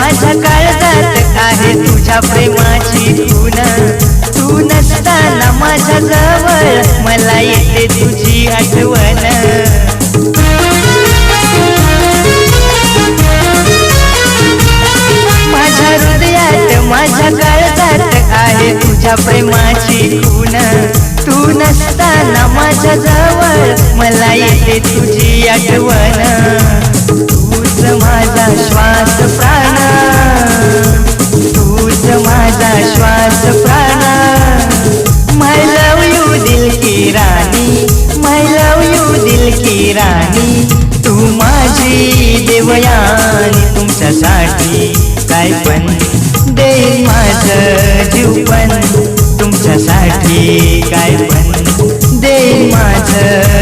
माझ्या काळजात आहे तुझ्या प्रेमाची खून तू नसताना माझ्या जवळ मला येते तुझी आठवण माझ्या हृदयात माझ्या काळजात आहे तुझ्या प्रेमाची खून तू नसताना माझ्या जवळ मला येते तुझी आठवण तूच माझा श्वास प्राण तूच माझा श्वास प्राण माय लव यू दिल की राणी माय लव यू दिल की राणी तू माझी देवयानी तुमच्यासाठी काय पण देईन माझं जीव पण तुमच्यासाठी